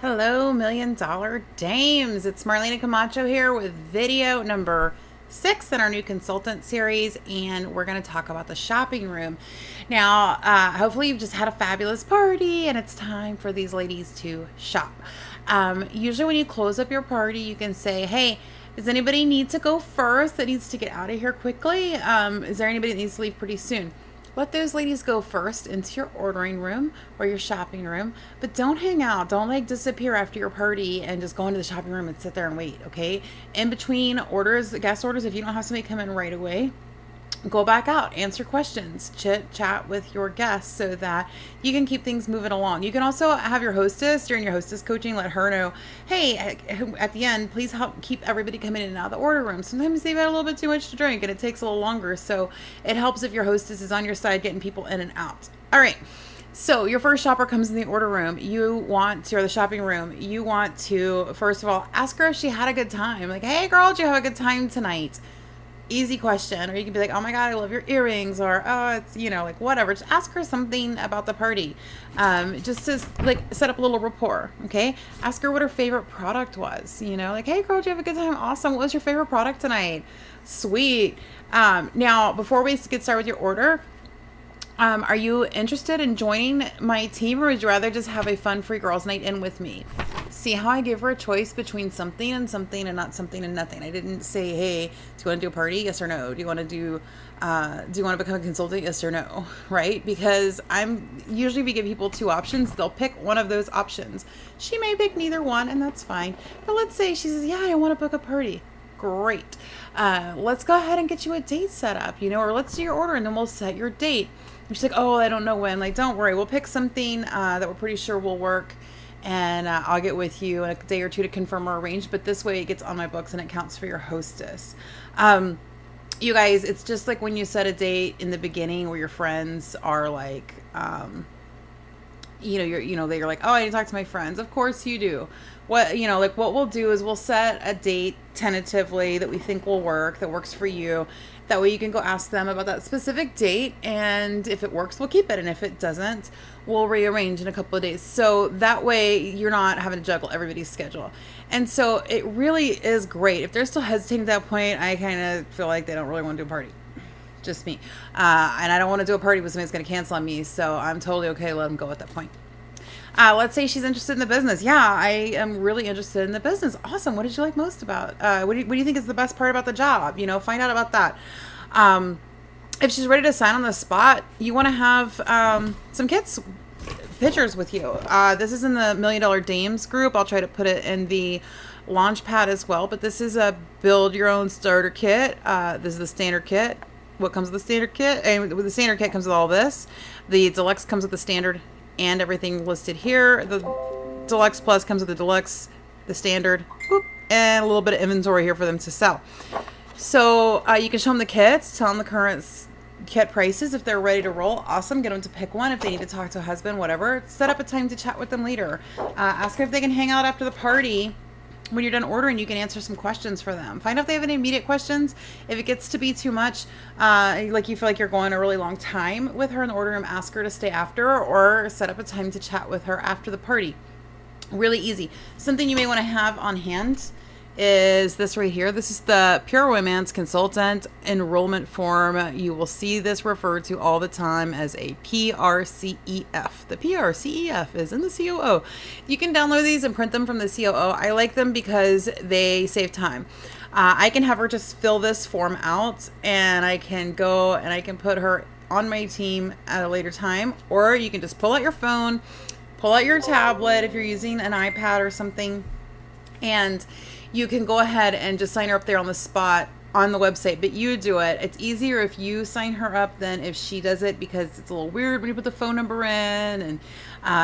Hello, Million Dollar Dames. It's Marlena Camacho here with video number 6 in our new consultant series, and we're going to talk about the shopping room. Now, hopefully, you've just had a fabulous party, and it's time for these ladies to shop. Usually, when you close up your party, you can say, "Hey, does anybody need to go first that needs to get out of here quickly? Is there anybody that needs to leave pretty soon?" Let those ladies go first into your ordering room or your shopping room, but don't hang out. Don't like disappear after your party and just go into the shopping room and sit there and wait, okay? In between orders, guest orders, if you don't have somebody come in right away, go back out, answer questions, chit chat with your guests so that you can keep things moving along. You can also have your hostess during your hostess coaching, let her know, hey, at the end, please help keep everybody coming in and out of the order room. Sometimes they've had a little bit too much to drink and it takes a little longer. So it helps if your hostess is on your side getting people in and out. All right. So your first shopper comes in the order room. Or the shopping room. You want to, first of all, ask her if she had a good time. Like, hey girl, did you have a good time tonight? Easy question. Or you can be like, oh my God, I love your earrings. Or, oh, it's, like whatever. Just ask her something about the party. Just to like set up a little rapport. Okay. Ask her what her favorite product was. Like, hey girl, did you have a good time? Awesome. What was your favorite product tonight? Sweet. Now, before we get started with your order, are you interested in joining my team, or would you rather just have a fun free girls night in with me? See how I gave her a choice between something and something and not something and nothing. I didn't say, hey, do you want to do a party? Yes or no? Do you want to become a consultant? Yes or no? Right? Because usually we give people 2 options. They'll pick one of those options. She may pick neither one, and that's fine. But let's say she says, yeah, I want to book a party. Great. Let's go ahead and get you a date set up, or let's do your order and then we'll set your date. And she's like, oh, I don't know when. Like, don't worry. We'll pick something that we're pretty sure will work. And I'll get with you in a day or 2 to confirm or arrange. But this way it gets on my books and it counts for your hostess. You guys, it's just like when you set a date in the beginning where your friends are like, they're like, oh, I need to talk to my friends. Of course you do. What we'll do is we'll set a date tentatively that we think will work, that works for you. That way you can go ask them about that specific date, and if it works, we'll keep it. And if it doesn't, we'll rearrange in a couple of days. So that way you're not having to juggle everybody's schedule. And so it really is great. If they're still hesitating at that point, I kind of feel like they don't really want to do a party. Just me. And I don't want to do a party with somebody's going to cancel on me. So I'm totally okay to let them go at that point. Let's say she's interested in the business. Yeah, I am really interested in the business. Awesome. What did you like most about? What do you think is the best part about the job? Find out about that. If she's ready to sign on the spot, you want to have some kids pictures with you. This is in the Million Dollar Dames group. I'll try to put it in the launch pad as well. But this is a build your own starter kit. This is the standard kit. What comes with the standard kit? And with the standard kit comes with all this. The deluxe comes with the standard and everything listed here. The deluxe plus comes with the deluxe, the standard, and a little bit of inventory here for them to sell. So you can show them the kits, tell them the current kit prices. If they're ready to roll, awesome. Get them to pick one. If they need to talk to a husband, whatever, set up a time to chat with them later. Ask them if they can hang out after the party. When you're done ordering, you can answer some questions for them. Find out if they have any immediate questions. If it gets to be too much, like you feel like you're going a really long time with her in the order room, ask her to stay after or set up a time to chat with her after the party. Really easy. Something you may want to have on hand is this right here. This is the Pure Romance Consultant Enrollment Form. You will see this referred to all the time as a PRCEF. The PRCEF is in the COO. You can download these and print them from the COO. I like them because they save time. I can have her just fill this form out, and I can go and I can put her on my team at a later time, or you can just pull out your phone, pull out your tablet if you're using an iPad or something, and you can go ahead and just sign her up there on the spot on the website. But you do it. It's easier if you sign her up than if she does it, because it's a little weird when you put the phone number in, and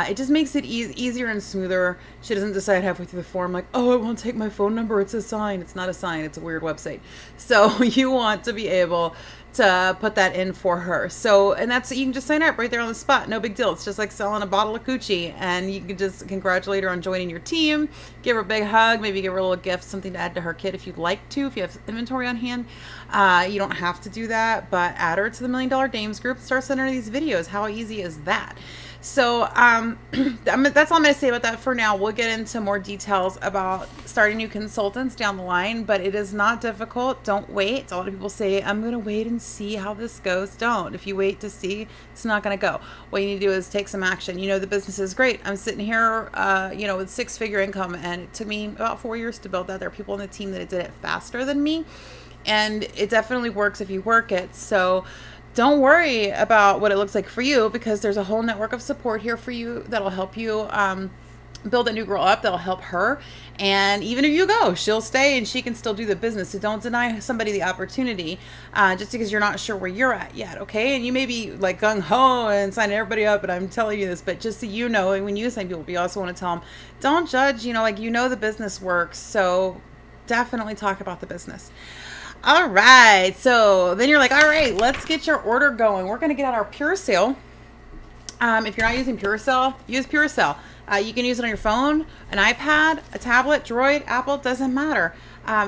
it just makes it easier and smoother. She doesn't decide halfway through the form like, oh, I want to take my phone number. It's a sign. It's not a sign. It's a weird website. So you want to be able to put that in for her. So, and that's, you can just sign up right there on the spot. No big deal. It's just like selling a bottle of Gucci, and you can just congratulate her on joining your team, give her a big hug, maybe give her a little gift, something to add to her kit if you'd like to, if you have inventory on hand. You don't have to do that, but add her to the Million Dollar Dames group, start sending her these videos. How easy is that? So that's all I'm going to say about that for now. We'll get into more details about starting new consultants down the line, but it is not difficult. Don't wait. A lot of people say, I'm going to wait and see how this goes. Don't. If you wait to see, it's not going to go. What you need to do is take some action. You know, the business is great. I'm sitting here, with 6-figure income, and it took me about 4 years to build that. There are people on the team that did it faster than me, and it definitely works if you work it. So don't worry about what it looks like for you, because there's a whole network of support here for you that'll help you build a new girl up, that'll help her. And even if you go, she'll stay and she can still do the business. So don't deny somebody the opportunity just because you're not sure where you're at yet, okay? And you may be like gung-ho and signing everybody up, but I'm telling you this, but just so you know, when you sign people, you also want to tell them, don't judge, the business works. So definitely talk about the business. All right, so then you're like, all right, let's get your order going. We're going to get out our Purell. If you're not using Purell, use Purell. You can use it on your phone, an iPad, a tablet, Droid, Apple, doesn't matter.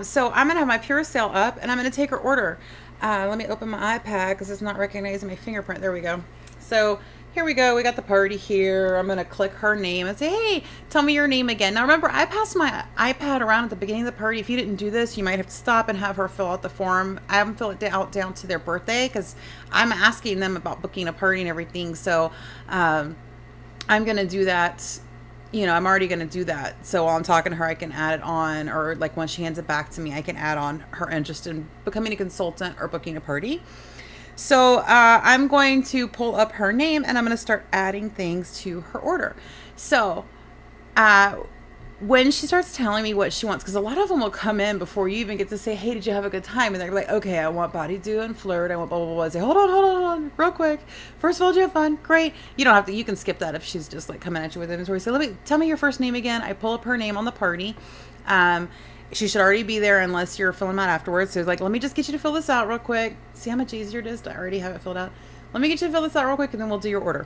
So I'm going to have my Purell up, and I'm going to take her order. Let me open my iPad because it's not recognizing my fingerprint. There we go. So here we go. We got the party here. I'm going to click her name and say, hey, tell me your name again. Now remember, I passed my iPad around at the beginning of the party. If you didn't do this, you might have to stop and have her fill out the form. I haven't filled it out down to their birthday because I'm asking them about booking a party and everything. So I'm going to do that. I'm already going to do that. So while I'm talking to her, I can add it on, or like when she hands it back to me, I can add on her interest in becoming a consultant or booking a party. So I'm going to pull up her name and I'm going to start adding things to her order. So when she starts telling me what she wants, because a lot of them will come in before you even get to say, hey, did you have a good time? And they're like, okay, I want body dew and flirt. I want blah, blah, blah. I say, hold on, real quick. First of all, did you have fun? Great. You don't have to, you can skip that if she's just like coming at you with inventory. So tell me your first name again. I pull up her name on the party. She should already be there unless you're filling them out afterwards. So it's like, let me just get you to fill this out real quick. See how much easier it is to already have it filled out? Let me get you to fill this out real quick and then we'll do your order.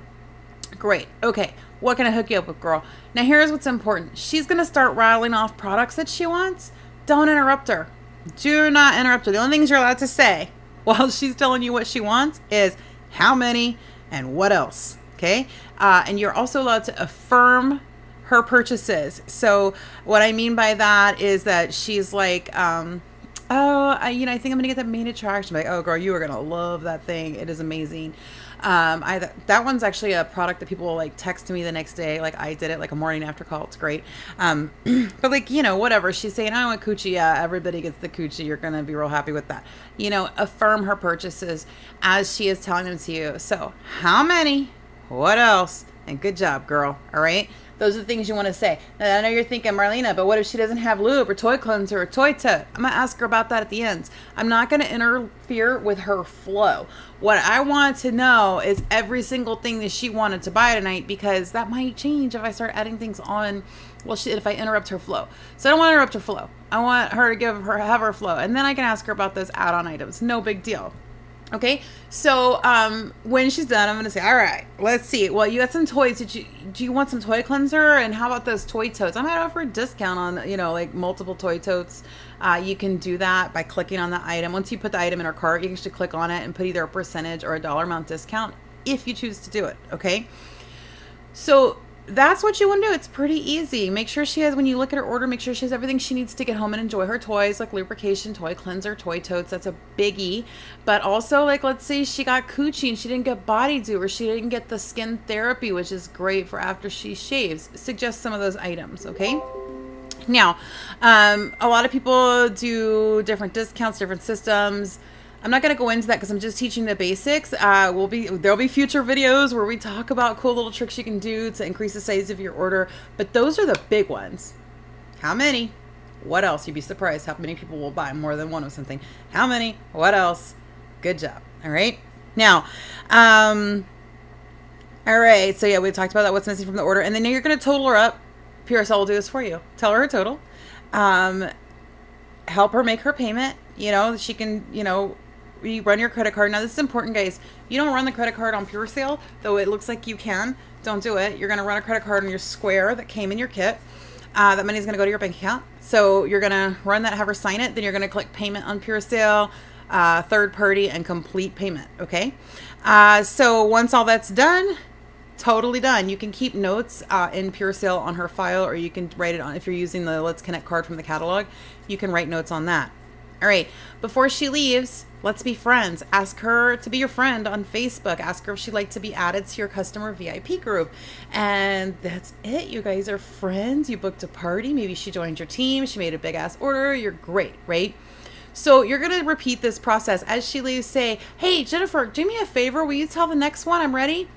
Great. Okay. What can I hook you up with, girl? Now here's what's important. She's going to start rattling off products that she wants. Don't interrupt her. Do not interrupt her. The only things you're allowed to say while she's telling you what she wants is how many and what else. Okay. And you're also allowed to affirm her purchases. So what I mean by that is that she's like, I think I'm gonna get that main attraction. Like, oh girl, you are gonna love that thing. It is amazing. That one's actually a product that people will like text me the next day. Like I did it like a morning after call. It's great. But like, whatever she's saying, I want coochie. Yeah, everybody gets the coochie. You're going to be real happy with that. Affirm her purchases as she is telling them to you. So how many, what else? And good job, girl. All right. Those are the things you want to say. Now, I know you're thinking, Marlena, but what if she doesn't have lube or toy cleanser or toy tote? I'm going to ask her about that at the end. I'm not going to interfere with her flow. What I want to know is every single thing that she wanted to buy tonight, because that might change if I start adding things on. Well, if I interrupt her flow. So I don't want to interrupt her flow. I want her to have her flow. And then I can ask her about those add-on items. No big deal. Okay, so when she's done, I'm going to say, all right, let's see. Well, you got some toys. Do you want some toy cleanser? And how about those toy totes? I might offer a discount on, like multiple toy totes. You can do that by clicking on the item. Once you put the item in her cart, you can actually click on it and put either a percentage or a dollar amount discount if you choose to do it, okay? So that's what you want to do. It's pretty easy. Make sure she has, when you look at her order, make sure she has everything she needs to get home and enjoy her toys, like lubrication, toy cleanser, toy totes. That's a biggie. But also, like, let's say she got coochie and she didn't get body dew, or she didn't get the skin therapy, which is great for after she shaves. Suggest some of those items, okay? Now, a lot of people do different discounts, different systems. I'm not going to go into that because I'm just teaching the basics. There'll be future videos where we talk about cool little tricks you can do to increase the size of your order. But those are the big ones. How many? What else? You'd be surprised how many people will buy more than one of something. How many? What else? Good job. All right. Now, all right. So yeah, we talked about that. What's missing from the order, and then you're going to total her up. Purell will do this for you. Tell her total. Help her make her payment. She can. You run your credit card. Now, this is important, guys. You don't run the credit card on Purell, though it looks like you can. Don't do it. You're going to run a credit card on your Square that came in your kit. That money is going to go to your bank account. So you're going to run that, have her sign it. Then you're going to click payment on Purell, third party, and complete payment. Okay. So once all that's done, Totally done. You can keep notes in Pure Sale on her file, or you can write it on, if you're using the Let's Connect card from the catalog, you can write notes on that. All right, before she leaves, let's be friends. Ask her to be your friend on Facebook. Ask her if she'd like to be added to your customer VIP group. And that's it. You guys are friends. You booked a party. Maybe she joined your team. She made a big ass order. You're great, right? So you're going to repeat this process. As she leaves, say, hey, Jennifer, do me a favor. Will you tell the next one I'm ready?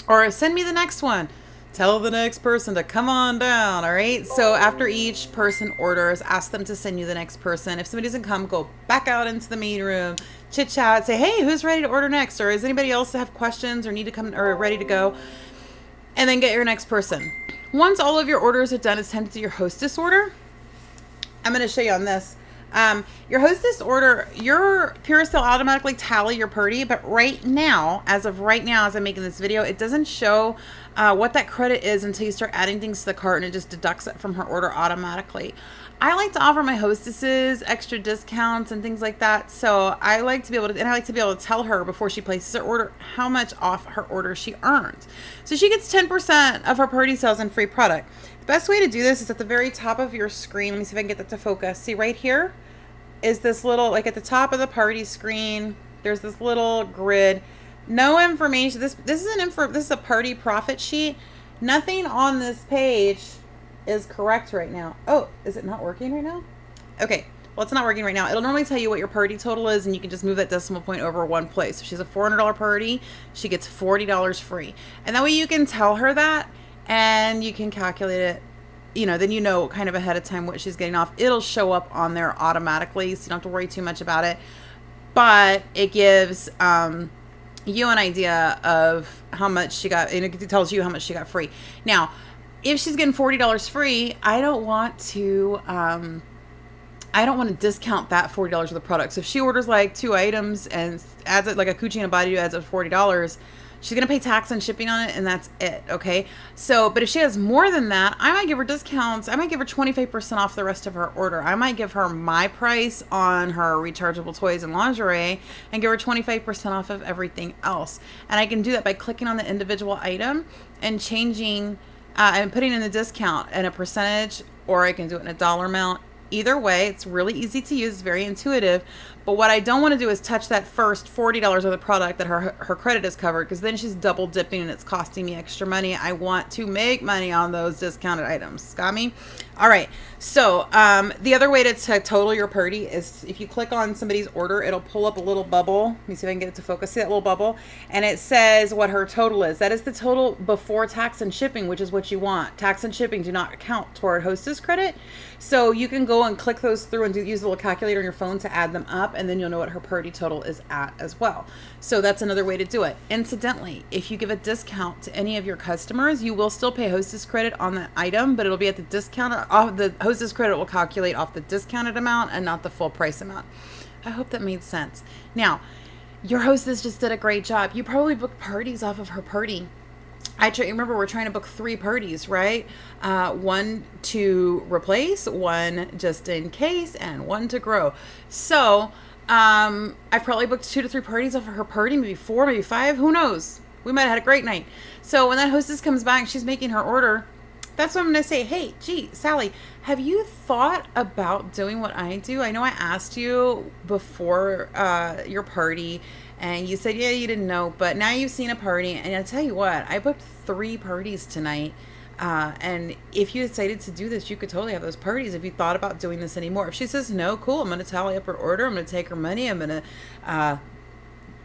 Or send me the next one. Tell the next person to come on down, all right? So after each person orders, ask them to send you the next person. If somebody doesn't come, go back out into the meeting room, chit chat, say, hey, who's ready to order next? Or is anybody else have questions or need to come or ready to go? And then get your next person. Once all of your orders are done, it's time to do your hostess order. I'm going to show you on this. Your hostess order, your Pure Sale automatically tally your party, but right now, as of right now, as I'm making this video, it doesn't show what that credit is until you start adding things to the cart, and it just deducts it from her order automatically. I like to offer my hostesses extra discounts and things like that, so I like to be able to, and I like to be able to tell her before she places her order how much off her order she earns. So she gets 10% of her party sales and free product. The best way to do this is at the very top of your screen. Let me see if I can get that to focus. See right here is this little, like at the top of the party screen, there's this little grid. No information. This is a party profit sheet. Nothing on this page is correct right now. Oh, is it not working right now? Okay. Well, it's not working right now. It'll normally tell you what your party total is, and you can just move that decimal point over one place. If she's a $400 party, she gets $40 free. And that way you can tell her that, and you can calculate it. You know, then you know kind of ahead of time what she's getting off. It'll show up on there automatically, so you don't have to worry too much about it. But it gives you an idea of how much she got, and it tells you how much she got free. Now, if she's getting $40 free, I don't want to discount that $40 of the product. So if she orders like 2 items and adds it, like a Coochie and a Body adds up $40, she's going to pay tax and shipping on it, and that's it, okay? So, but if she has more than that, I might give her discounts. I might give her 25% off the rest of her order. I might give her my price on her rechargeable toys and lingerie and give her 25% off of everything else. And I can do that by clicking on the individual item and changing and putting in the discount and a percentage, or I can do it in a dollar amount. Either way, it's really easy to use, very intuitive. But what I don't want to do is touch that first $40 of the product that her credit is covered, because then she's double dipping and it's costing me extra money. I want to make money on those discounted items. Got me? All right. So the other way to total your party is if you click on somebody's order, it'll pull up a little bubble. Let me see if I can get it to focus. See that little bubble? And it says what her total is. That is the total before tax and shipping, which is what you want. Tax and shipping do not count toward hostess credit. So you can go and click those through and use the little calculator on your phone to add them up, and then you'll know what her party total is at as well. So that's another way to do it. Incidentally, if you give a discount to any of your customers, you will still pay hostess credit on that item, but it'll be at the discount. The hostess credit will calculate off the discounted amount and not the full price amount. I hope that made sense. Now, your hostess just did a great job. You probably booked parties off of her party. Remember, we're trying to book 3 parties, right? 1 to replace, 1 just in case, and 1 to grow. So I've probably booked 2 to 3 parties off of her party, maybe 4, maybe 5. Who knows? We might have had a great night. So when that hostess comes back, she's making her order. That's what I'm going to say. Hey, gee, Sally, have you thought about doing what I do? I know I asked you before your party, and you said, yeah, you didn't know, but now you've seen a party, and I'll tell you what, I booked 3 parties tonight, and if you decided to do this, you could totally have those parties if you thought about doing this anymore. If she says, no, cool, I'm going to tally up her order, I'm going to take her money, I'm going to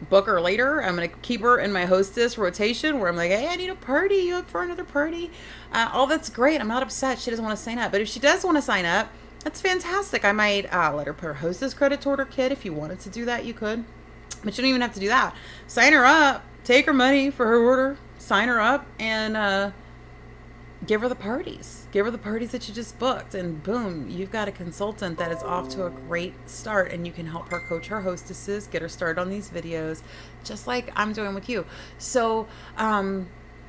book her later, I'm going to keep her in my hostess rotation where I'm like, hey, I need a party, you up for another party? All that's great, I'm not upset she doesn't want to sign up, but if she does want to sign up, that's fantastic. I might let her put her hostess credit toward her kit. If you wanted to do that, you could. But you don't even have to do that. Sign her up, take her money for her order, sign her up, and give her the parties. Give her the parties that you just booked, and boom, you've got a consultant that is off to a great start, and you can help her coach her hostesses, get her started on these videos, just like I'm doing with you. So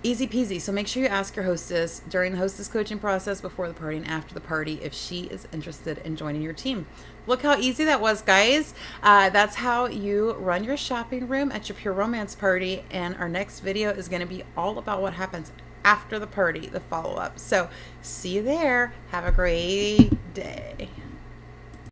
Easy peasy. So make sure you ask your hostess during the hostess coaching process, before the party, and after the party if she is interested in joining your team. Look how easy that was, guys. That's how you run your shopping room at your Pure Romance party. And our next video is going to be all about what happens after the party, the follow up. So see you there. Have a great day.